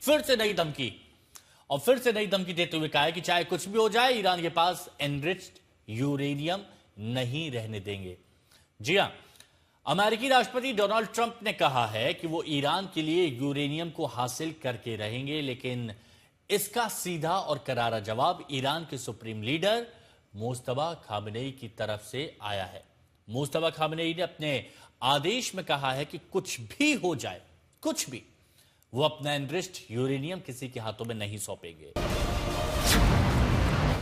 फिर से नई धमकी और फिर से नई धमकी देते हुए कहा है कि चाहे कुछ भी हो जाए, ईरान के पास एनरिच्ड यूरेनियम नहीं रहने देंगे। जी हां, अमेरिकी राष्ट्रपति डोनाल्ड ट्रंप ने कहा है कि वो ईरान के लिए यूरेनियम को हासिल करके रहेंगे, लेकिन इसका सीधा और करारा जवाब ईरान के सुप्रीम लीडर मुस्तफा खामेनेई की तरफ से आया है। मुस्तफा खामेनेई ने अपने आदेश में कहा है कि कुछ भी हो जाए, कुछ भी, वो अपना एनरिच्ड यूरेनियम किसी के हाथों में नहीं सौंपेंगे।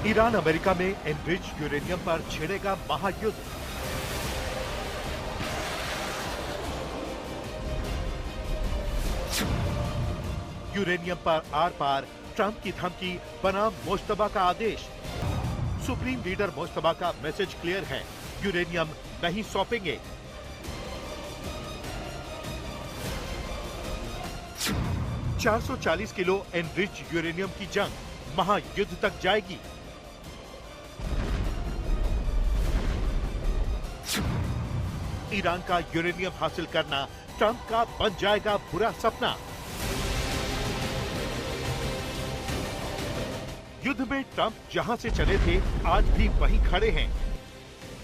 ईरान अमेरिका में एनरिच्ड यूरेनियम पर छिड़ेगा महायुद्ध। यूरेनियम पर आर पार ट्रंप की धमकी बनाम मुस्तफा का आदेश। सुप्रीम लीडर मुस्तफा का मैसेज क्लियर है, यूरेनियम नहीं सौंपेंगे। $440 किलो एनरिच्ड यूरेनियम की जंग महायुद्ध तक जाएगी। ईरान का यूरेनियम हासिल करना ट्रंप का बन जाएगा बुरा सपना। युद्ध में ट्रंप जहां से चले थे, आज भी वहीं खड़े हैं।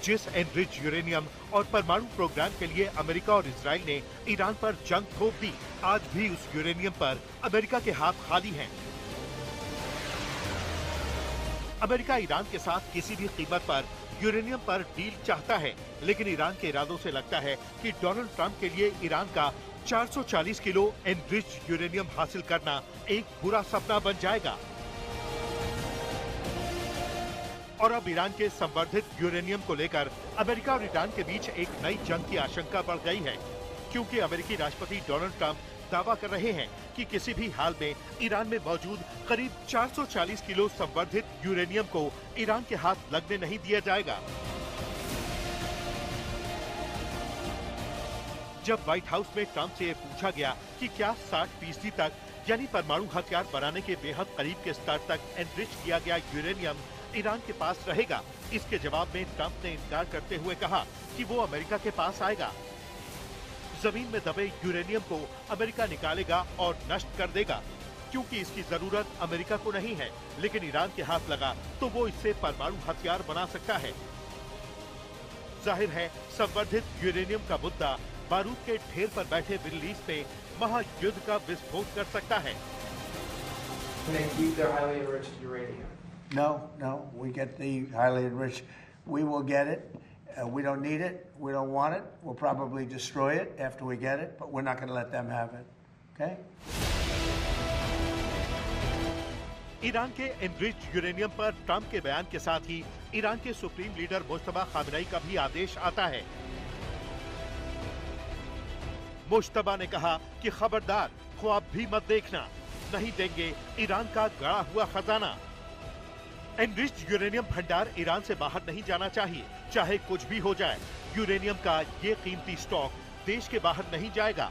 जिस एनरिच्ड यूरेनियम और परमाणु प्रोग्राम के लिए अमेरिका और इजराइल ने ईरान पर जंग थोप दी, आज भी उस यूरेनियम पर अमेरिका के हाथ खाली हैं। अमेरिका ईरान के साथ किसी भी कीमत पर यूरेनियम पर डील चाहता है, लेकिन ईरान के इरादों से लगता है कि डोनाल्ड ट्रंप के लिए ईरान का 440 किलो एनरिच्ड यूरेनियम हासिल करना एक बुरा सपना बन जाएगा। और अब ईरान के संवर्धित यूरेनियम को लेकर अमेरिका और ईरान के बीच एक नई जंग की आशंका बढ़ गई है, क्योंकि अमेरिकी राष्ट्रपति डोनाल्ड ट्रंप दावा कर रहे हैं कि किसी भी हाल में ईरान में मौजूद करीब 440 किलो संवर्धित यूरेनियम को ईरान के हाथ लगने नहीं दिया जाएगा। जब व्हाइट हाउस में ट्रंप से पूछा गया कि क्या 60% तक यानी परमाणु हथियार बनाने के बेहद करीब के स्तर तक एनरिच किया गया यूरेनियम ईरान के पास रहेगा, इसके जवाब में ट्रंप ने इनकार करते हुए कहा कि वो अमेरिका के पास आएगा। जमीन में दबे यूरेनियम को अमेरिका निकालेगा और नष्ट कर देगा, क्योंकि इसकी जरूरत अमेरिका को नहीं है, लेकिन ईरान के हाथ लगा तो वो इससे परमाणु हथियार बना सकता है। जाहिर है, संवर्धित यूरेनियम का मुद्दा बारूद के ढेर पर बैठे मिडिल ईस्ट में महायुद्ध का विस्फोट कर सकता है। No, we get the highly enriched. We will get it. We don't need it. We don't want it. We'll probably destroy it after we get it, but we're not going to let them have it. Okay? Iran के enriched uranium पर Trump के बयान के साथ ही Iran के supreme leader Mustafa Khamenei का भी आदेश आता है। मुस्तफा ने कहा कि खबरदार, ख्वाब भी मत देखना, नहीं देंगे ईरान का गड़ा हुआ खजाना। एनरिच्ड यूरेनियम भंडार ईरान से बाहर नहीं जाना चाहिए, चाहे कुछ भी हो जाए। यूरेनियम का ये कीमती स्टॉक देश के बाहर नहीं जाएगा।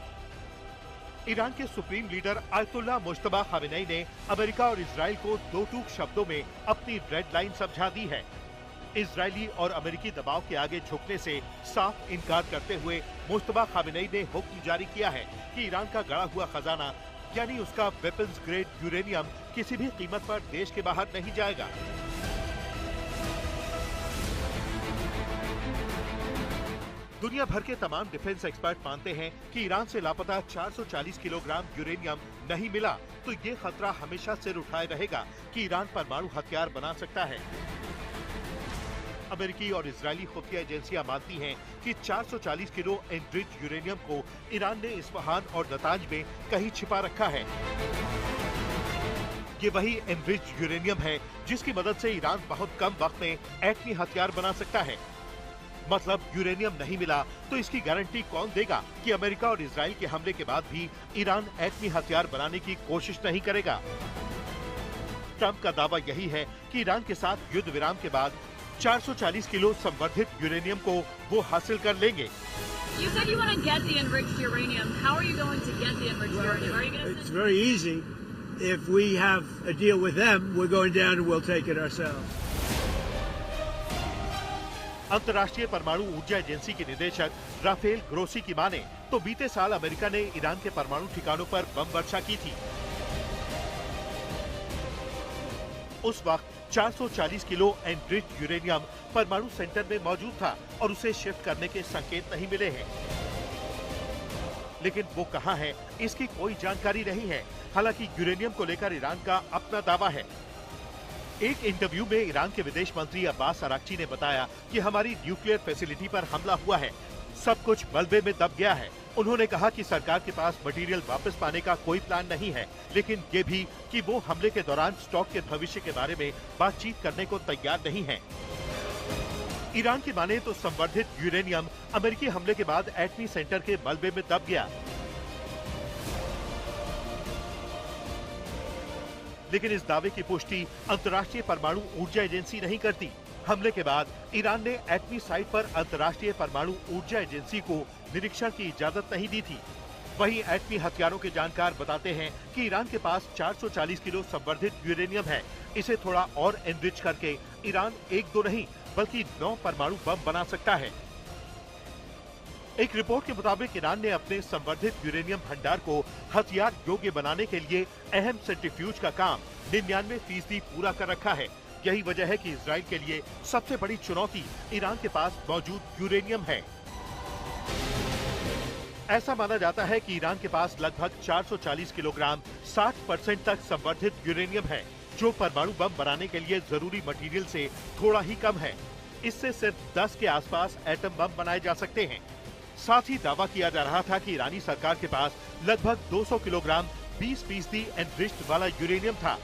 ईरान के supreme leader Ayatollah Mustafa Khamenei ने अमेरिका और इजराइल को दो टूक शब्दों में अपनी रेड लाइन समझा दी है। इजरायली और अमेरिकी दबाव के आगे झुकने से साफ इनकार करते हुए मुस्तफा खामेनेई ने हुक्म जारी किया है कि ईरान का गड़ा हुआ खजाना यानी उसका वेपन्स ग्रेड यूरेनियम किसी भी कीमत पर देश के बाहर नहीं जाएगा। दुनिया भर के तमाम डिफेंस एक्सपर्ट मानते हैं कि ईरान से लापता 440 किलोग्राम यूरेनियम नहीं मिला तो ये खतरा हमेशा सिर उठाए रहेगा कि ईरान परमाणु हथियार बना सकता है। अमेरिकी और इजरायली खुफिया एजेंसियां मानती हैं कि 440 किलो एनरिच्ड यूरेनियम को ईरान ने इस्फहान और नतांज में कहीं छिपा रखा है। ये वही एनरिच्ड यूरेनियम है जिसकी मदद से ईरान बहुत कम वक्त में एटमी हथियार बना सकता है। मतलब यूरेनियम नहीं मिला तो इसकी गारंटी कौन देगा कि अमेरिका और इजराइल के हमले के बाद भी ईरान एटमी हथियार बनाने की कोशिश नहीं करेगा। ट्रंप का दावा यही है कि ईरान के साथ युद्ध विराम के बाद 440 किलो संवर्धित यूरेनियम को वो हासिल कर लेंगे। You said you want to get the enriched uranium. How are you going to get the enriched uranium? Are you going to? It's very easy. If we have a deal with them, we're going down and we'll take it ourselves. अंतर्राष्ट्रीय परमाणु ऊर्जा agency के निदेशक Rafale Grossi की माने तो बीते साल अमेरिका ने ईरान के परमाणु ठिकानों पर बम वर्षा की थी। उस वक्त 440 किलो एनरिच्ड यूरेनियम परमाणु सेंटर में मौजूद था और उसे शिफ्ट करने के संकेत नहीं मिले हैं। लेकिन वो कहां है, इसकी कोई जानकारी नहीं है। हालांकि यूरेनियम को लेकर ईरान का अपना दावा है। एक इंटरव्यू में ईरान के विदेश मंत्री अब्बास अराक्ची ने बताया कि हमारी न्यूक्लियर फैसिलिटी पर हमला हुआ है, सब कुछ मलबे में दब गया है। उन्होंने कहा कि सरकार के पास मटेरियल वापस पाने का कोई प्लान नहीं है, लेकिन ये भी कि वो हमले के दौरान स्टॉक के भविष्य के बारे में बातचीत करने को तैयार नहीं है। ईरान की माने तो संवर्धित यूरेनियम अमेरिकी हमले के बाद एटमी सेंटर के मलबे में दब गया। लेकिन इस दावे की पुष्टि अंतर्राष्ट्रीय परमाणु ऊर्जा एजेंसी नहीं करती। हमले के बाद ईरान ने एटमी साइट पर अंतर्राष्ट्रीय परमाणु ऊर्जा एजेंसी को निरीक्षण की इजाजत नहीं दी थी। वहीं एटमी हथियारों के जानकार बताते हैं कि ईरान के पास 440 किलो संवर्धित यूरेनियम है। इसे थोड़ा और एनरिच करके ईरान 1-2 नहीं बल्कि 9 परमाणु बम बना सकता है। एक रिपोर्ट के मुताबिक ईरान ने अपने संवर्धित यूरेनियम भंडार को हथियार योग्य बनाने के लिए अहम सेंट्रीफ्यूज का काम 99% पूरा कर रखा है। यही वजह है कि इजराइल के लिए सबसे बड़ी चुनौती ईरान के पास मौजूद यूरेनियम है। ऐसा माना जाता है कि ईरान के पास लगभग 440 किलोग्राम 60% तक संवर्धित यूरेनियम है, जो परमाणु बम बनाने के लिए जरूरी मटेरियल से थोड़ा ही कम है। इससे सिर्फ 10 के आसपास एटम बम बनाए जा सकते हैं। साथ ही दावा किया जा रहा था कि ईरानी सरकार के पास लगभग 200 किलोग्राम 20% एनरिच्ड वाला यूरेनियम था।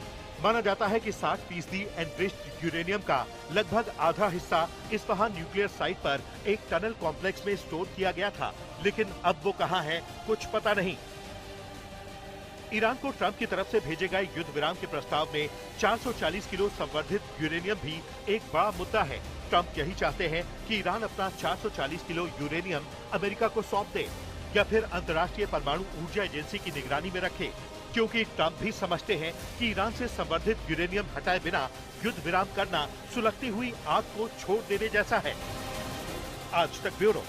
माना जाता है कि 60% एनरिच्ड यूरेनियम का लगभग आधा हिस्सा इस्फहान न्यूक्लियर साइट पर एक टनल कॉम्प्लेक्स में स्टोर किया गया था, लेकिन अब वो कहां है, कुछ पता नहीं। ईरान को ट्रंप की तरफ से भेजे गए युद्ध विराम के प्रस्ताव में 440 किलो संवर्धित यूरेनियम भी एक बड़ा मुद्दा है। ट्रंप यही चाहते हैं कि ईरान अपना 440 किलो यूरेनियम अमेरिका को सौंप दे या फिर अंतर्राष्ट्रीय परमाणु ऊर्जा एजेंसी की निगरानी में रखे, क्योंकि ट्रंप भी समझते हैं कि ईरान से संवर्धित यूरेनियम हटाए बिना युद्ध विराम करना सुलगती हुई आग को छोड़ देने जैसा है। आज तक ब्यूरो।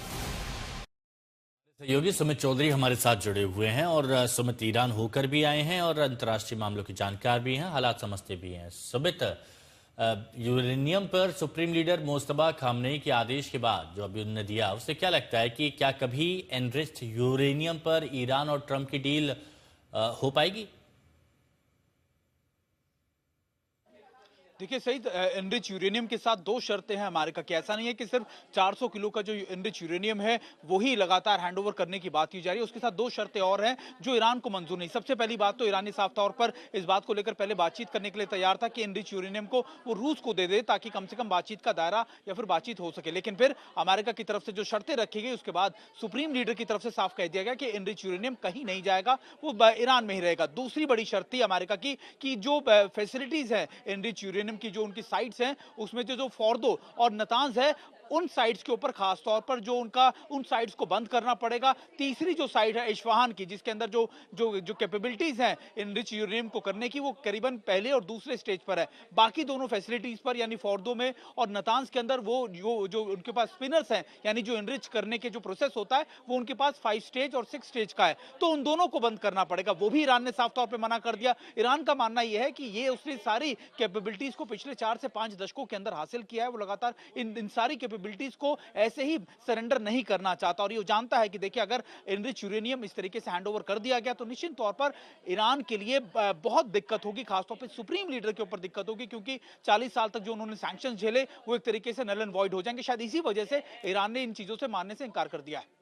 सहयोगी सुमित चौधरी हमारे साथ जुड़े हुए हैं और सुमित ईरान होकर भी आए हैं और अंतर्राष्ट्रीय मामलों की जानकार भी हैं, हालात समझते भी हैं। सुमित, यूरेनियम पर सुप्रीम लीडर मुस्तफा खामनेई के आदेश के बाद जो अभी उन्होंने दिया, उससे क्या लगता है कि क्या कभी एनरिच्ड यूरेनियम पर ईरान और ट्रंप की डील हो पाएगी? देखिए सही, एनरिच यूरेनियम के साथ 2 शर्तें हैं अमेरिका की। ऐसा नहीं है कि सिर्फ 400 किलो का जो एनरिच यूरेनियम है वही लगातार हैंडओवर करने की बात की जा रही है, उसके साथ 2 शर्तें और हैं जो ईरान को मंजूर नहीं। सबसे पहली बात तो ईरान ने साफ तौर पर इस बात को लेकर पहले बातचीत करने के लिए तैयार था कि एनरिच यूरेनियम को वो रूस को दे दे ताकि कम से कम बातचीत का दायरा या फिर बातचीत हो सके। लेकिन फिर अमेरिका की तरफ से जो शर्तें रखी गई उसके बाद सुप्रीम लीडर की तरफ से साफ कह दिया गया कि एनरिच यूरेनियम कहीं नहीं जाएगा, वो ईरान में ही रहेगा। दूसरी बड़ी शर्त थी अमेरिका की कि जो फैसिलिटीज है एनरिच यूरेनियम की, जो उनकी साइट्स हैं, उसमें जो फोर्दो और नतांज है, उन साइट्स के ऊपर खास तौर पर जो उनका उन साइट्स को बंद करना पड़ेगा। तीसरी जो साइट है इस्फहान की, जिसके अंदर जो जो जो कैपेबिलिटीज हैं एनरिच यूरेनियम को करने की, वो करीबन पहले और दूसरे स्टेज पर है। बाकी दोनों फैसिलिटीज पर यानी फोर्दो में और नतांज के अंदर वो जो उनके पास स्पिनर्स हैं, यानी जो एनरिच करने के जो प्रोसेस होता है वो उनके पास 5 स्टेज और 6 स्टेज का है, तो उन दोनों को बंद करना पड़ेगा। वो भी ईरान ने साफ तौर पर मना कर दिया। ईरान का मानना यह है कि ये उसने सारी कैपेबिलिटीज को पिछले 4 से 5 दशकों के अंदर हासिल किया है। वो लगातार इन सारी कैपेबिलिटीज को ऐसे ही सरेंडर नहीं करना चाहता और ये जानता है कि देखिए अगर एनरिच यूरेनियम इस तरीके से हैंडओवर कर दिया गया तो निश्चित तौर पर ईरान के लिए बहुत दिक्कत होगी, खासतौर पर सुप्रीम लीडर के ऊपर दिक्कत होगी, क्योंकि 40 साल तक जो उन्होंने सैंक्शन झेले वो एक तरीके से नल एंड वॉइड हो जाएंगे। शायद इसी वजह से ईरान ने इन चीजों से मानने से इंकार कर दिया है।